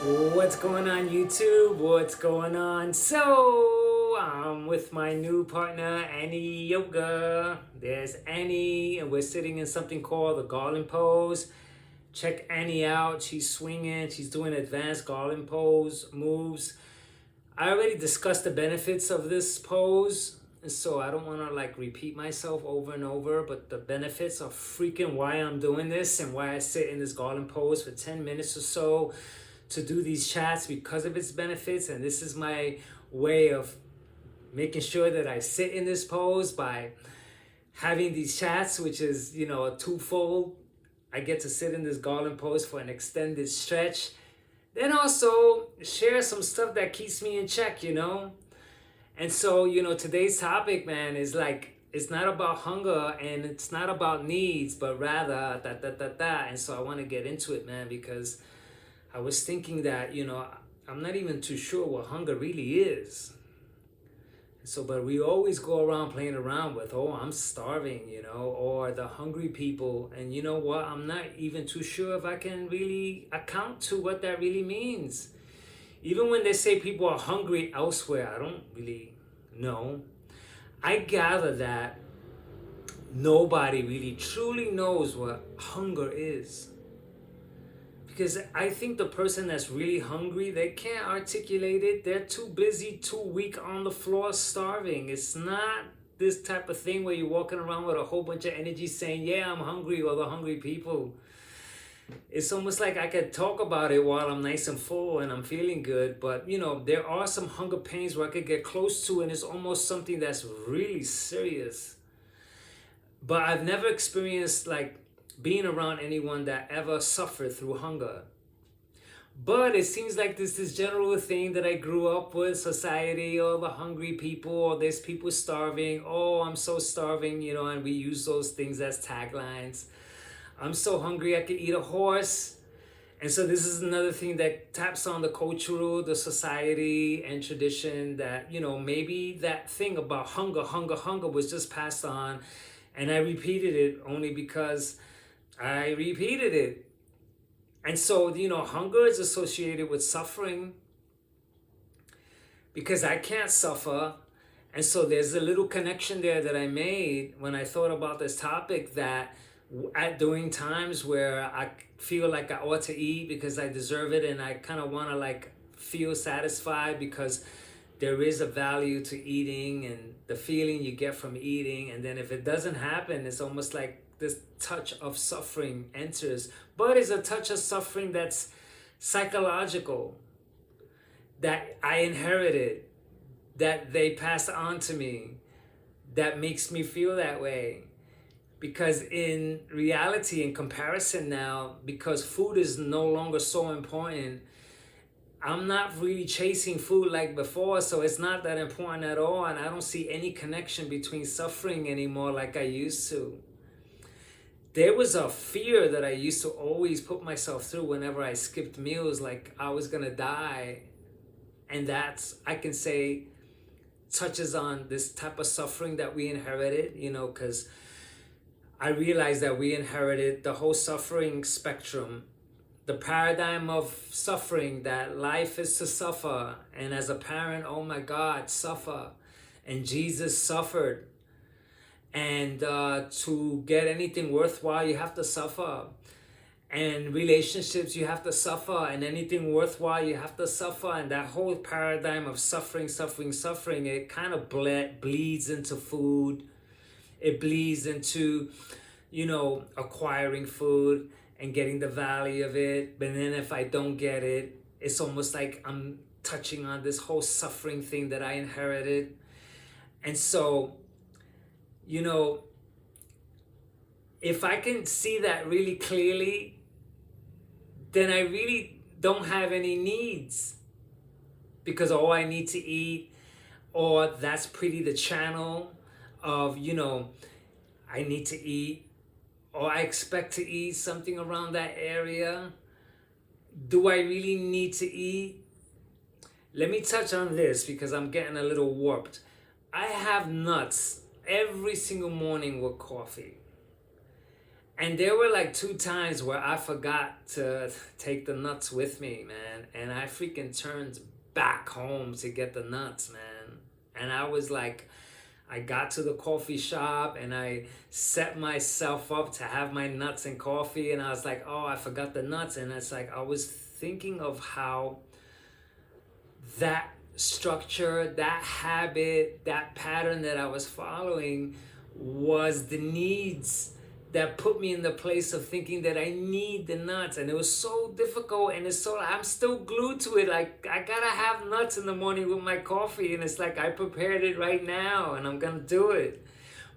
What's going on, YouTube? What's going on? So, I'm with my new partner, Annie Yoga. There's Annie, and we're sitting in something called the Garland pose. Check Annie out. She's swinging. She's doing advanced Garland pose moves. I already discussed the benefits of this pose, so I don't want to like repeat myself over and over, but the benefits are freaking why I'm doing this and why I sit in this Garland pose for 10 minutes or so to do these chats because of its benefits. And this is my way of making sure that I sit in this pose by having these chats, which is, a twofold. I get to sit in this Garland pose for an extended stretch, then also share some stuff that keeps me in check. And so, today's topic, man, is like, it's not about hunger and it's not about needs, but rather And so I want to get into it, man, because I was thinking that, I'm not even too sure what hunger really is. So, but we always go around playing around with, oh, I'm starving, or the hungry people. And you know what? I'm not even too sure if I can really account to what that really means. Even when they say people are hungry elsewhere, I don't really know. I gather that nobody really truly knows what hunger is. Because I think the person that's really hungry, they can't articulate it. They're too busy, too weak on the floor, starving. It's not this type of thing where you're walking around with a whole bunch of energy saying, yeah, I'm hungry, or the hungry people. It's almost like I could talk about it while I'm nice and full and I'm feeling good. But, there are some hunger pains where I could get close to, and it's almost something that's really serious. But I've never experienced like being around anyone that ever suffered through hunger. But it seems like this general thing that I grew up with, society, or the hungry people, or there's people starving. Oh, I'm so starving, and we use those things as taglines. I'm so hungry I could eat a horse. And so this is another thing that taps on the cultural, the society, and tradition that, maybe that thing about hunger was just passed on. And I repeated it only because I repeated it. And so, hunger is associated with suffering because I can't suffer. And so there's a little connection there that I made when I thought about this topic, that during times where I feel like I ought to eat because I deserve it, and I kind of want to like feel satisfied because there is a value to eating and the feeling you get from eating. And then if it doesn't happen, it's almost like this touch of suffering enters. But it's a touch of suffering that's psychological, that I inherited, that they passed on to me, that makes me feel that way. Because in reality, in comparison now, because food is no longer so important, I'm not really chasing food like before, so it's not that important at all. And I don't see any connection between suffering anymore like I used to. There was a fear that I used to always put myself through whenever I skipped meals, like I was gonna die. And that's, I can say, touches on this type of suffering that we inherited, because I realized that we inherited the whole suffering spectrum, the paradigm of suffering, that life is to suffer. And as a parent, oh my God, suffer. And Jesus suffered. And to get anything worthwhile, you have to suffer. And relationships, you have to suffer. And anything worthwhile, you have to suffer. And that whole paradigm of suffering, it kind of bleeds into food. It bleeds into, acquiring food and getting the value of it. But then if I don't get it, it's almost like I'm touching on this whole suffering thing that I inherited. And so, if I can see that really clearly, then I really don't have any needs, because all I need to eat, or that's pretty the channel of, I need to eat, or I expect to eat something around that area. Do I really need to eat? Let me touch on this because I'm getting a little warped. I have nuts every single morning with coffee. And there were like 2 times where I forgot to take the nuts with me, man. And I freaking turned back home to get the nuts, man. And I was like, I got to the coffee shop and I set myself up to have my nuts and coffee. And I was like, oh, I forgot the nuts. And it's like, I was thinking of how that structure, that habit, that pattern that I was following was the needs that put me in the place of thinking that I need the nuts. And it was so difficult, and it's so, I'm still glued to it. Like, I gotta have nuts in the morning with my coffee, and it's like I prepared it right now and I'm gonna do it.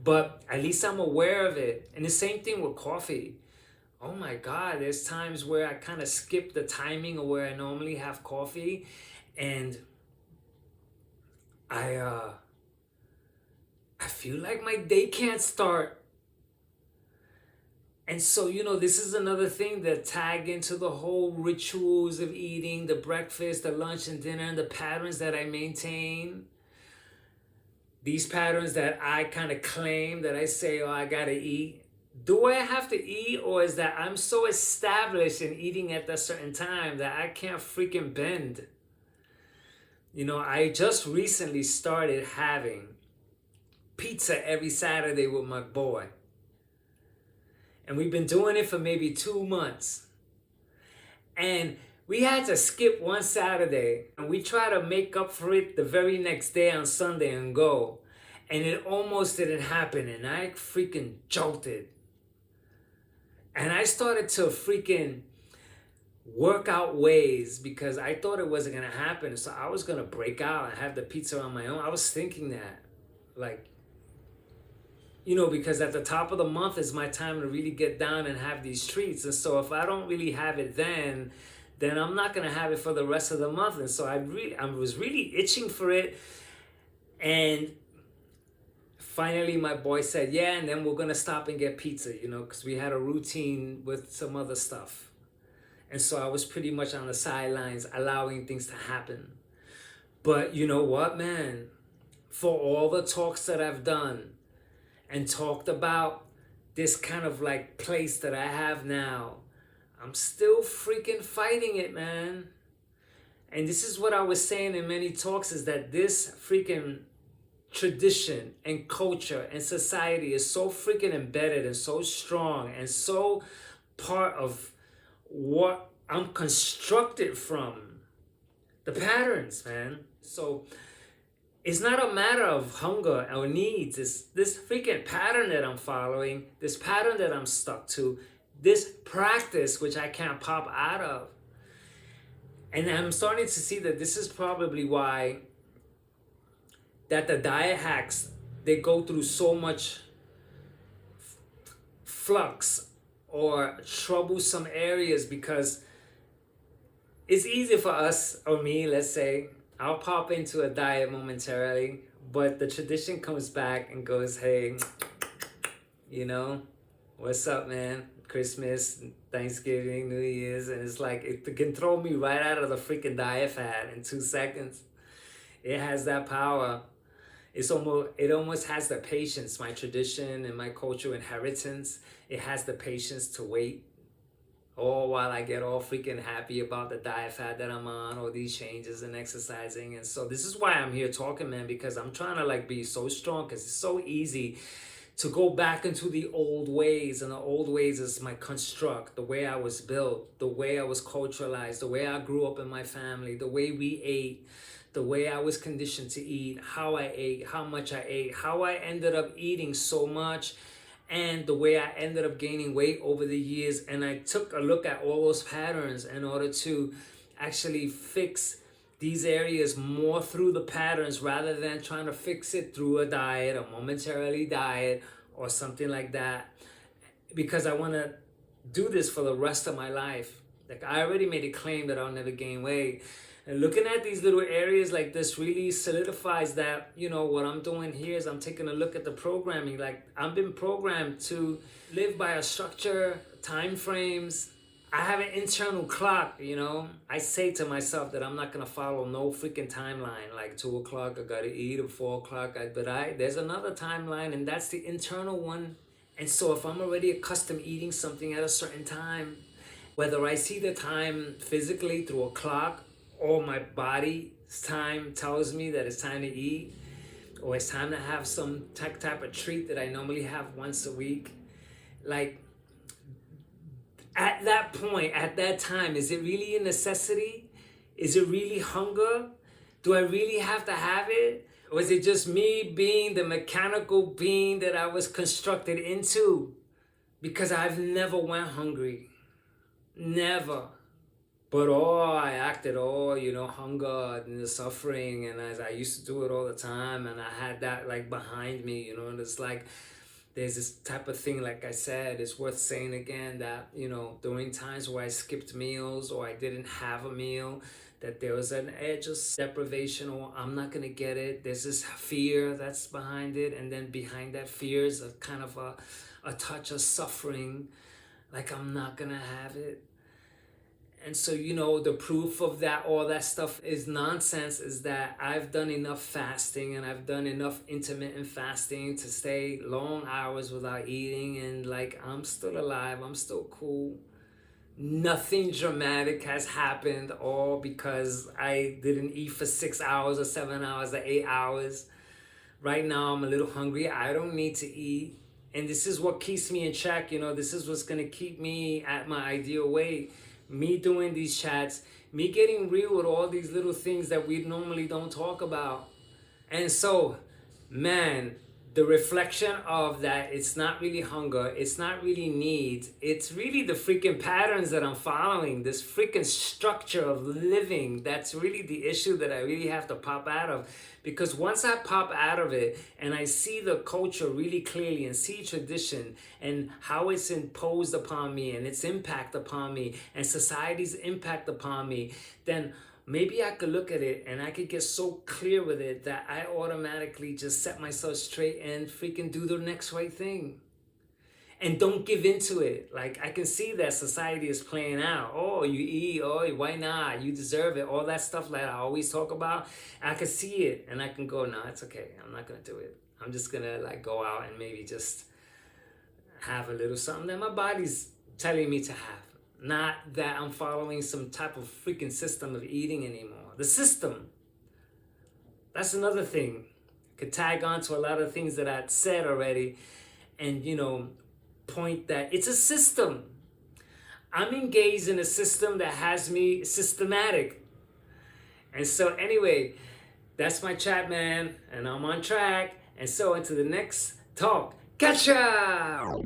But at least I'm aware of it. And the same thing with coffee. Oh my God, there's times where I kind of skip the timing of where I normally have coffee, and I feel like my day can't start. And so, this is another thing that tag into the whole rituals of eating, the breakfast, the lunch and dinner, and the patterns that I maintain. These patterns that I kind of claim, that I say, oh, I gotta eat. Do I have to eat, or is that I'm so established in eating at a certain time that I can't freaking bend? I just recently started having pizza every Saturday with my boy. And we've been doing it for maybe 2 months. And we had to skip one Saturday. And we try to make up for it the very next day on Sunday and go. And it almost didn't happen. And I freaking jolted. And I started to freaking work out ways because I thought it wasn't going to happen. So I was going to break out and have the pizza on my own. I was thinking that. Like, because at the top of the month is my time to really get down and have these treats. And so if I don't really have it then I'm not going to have it for the rest of the month. And so I was really itching for it. And finally my boy said, yeah, and then we're going to stop and get pizza, because we had a routine with some other stuff. And so I was pretty much on the sidelines allowing things to happen. But you know what, man? For all the talks that I've done, and talked about this kind of like place that I have now, I'm still freaking fighting it, man. And this is what I was saying in many talks, is that this freaking tradition and culture and society is so freaking embedded and so strong and so part of what I'm constructed from. The patterns, man. So it's not a matter of hunger or needs. It's this freaking pattern that I'm following, this pattern that I'm stuck to, this practice which I can't pop out of. And I'm starting to see that this is probably why that the diet hacks, they go through so much flux or troublesome areas, because it's easy for us, or me, let's say, I'll pop into a diet momentarily, but the tradition comes back and goes, hey, what's up, man? Christmas, Thanksgiving, New Year's, and it's like, it can throw me right out of the freaking diet fad in 2 seconds. It has that power. It almost has the patience, my tradition and my cultural inheritance. It has the patience to wait. Or while I get all freaking happy about the diet fad that I'm on, or these changes and exercising. And so this is why I'm here talking, man, because I'm trying to be so strong, because it's so easy to go back into the old ways. And the old ways is my construct, the way I was built, the way I was culturalized, the way I grew up in my family, the way we ate, the way I was conditioned to eat, how I ate, how much I ate, how I ended up eating so much, and the way I ended up gaining weight over the years. And I took a look at all those patterns in order to actually fix these areas more through the patterns, rather than trying to fix it through a diet, a momentarily diet or something like that, because I want to do this for the rest of my life. Like, I already made a claim that I'll never gain weight. And looking at these little areas like this really solidifies that, what I'm doing here is I'm taking a look at the programming. Like, I've been programmed to live by a structure, time frames. I have an internal clock, I say to myself that I'm not going to follow no freaking timeline. Like 2 o'clock, I got to eat, or 4 o'clock. There's another timeline, and that's the internal one. And so if I'm already accustomed eating something at a certain time, whether I see the time physically through a clock or my body's time tells me that it's time to eat, or it's time to have some type of treat that I normally have once a week, like at that point, at that time, is it really a necessity? Is it really hunger? Do I really have to have it? Or is it just me being the mechanical being that I was constructed into? Because I've never went hungry. Never. But I acted hunger and the suffering, and as I used to do it all the time, and I had that like behind me, and it's like there's this type of thing, like I said, it's worth saying again that, during times where I skipped meals or I didn't have a meal, that there was an edge of deprivation, or I'm not gonna get it. There's this fear that's behind it, and then behind that fear is a kind of a touch of suffering, like I'm not gonna have it. And so, the proof of that, all that stuff is nonsense, is that I've done enough fasting and I've done enough intermittent fasting to stay long hours without eating. And like, I'm still alive. I'm still cool. Nothing dramatic has happened, all because I didn't eat for 6 hours or 7 hours or 8 hours. Right now, I'm a little hungry. I don't need to eat. And this is what keeps me in check. This is what's going to keep me at my ideal weight. Me doing these chats, me getting real with all these little things that we normally don't talk about. And so, man, the reflection of that, it's not really hunger, it's not really need, it's really the freaking patterns that I'm following, this freaking structure of living. That's really the issue that I really have to pop out of. Because once I pop out of it and I see the culture really clearly and see tradition and how it's imposed upon me and its impact upon me and society's impact upon me, then maybe I could look at it and I could get so clear with it that I automatically just set myself straight and freaking do the next right thing. And don't give into it. Like, I can see that society is playing out. Oh, you eat. Oh, why not? You deserve it. All that stuff that I always talk about. I can see it and I can go, no, it's okay. I'm not going to do it. I'm just going to like go out and maybe just have a little something that my body's telling me to have. Not that I'm following some type of freaking system of eating anymore. The system. That's another thing. Could tag on to a lot of things that I'd said already. And, point that it's a system. I'm engaged in a system that has me systematic. And so anyway, that's my chat, man. And I'm on track. And so into the next talk. Catch ya!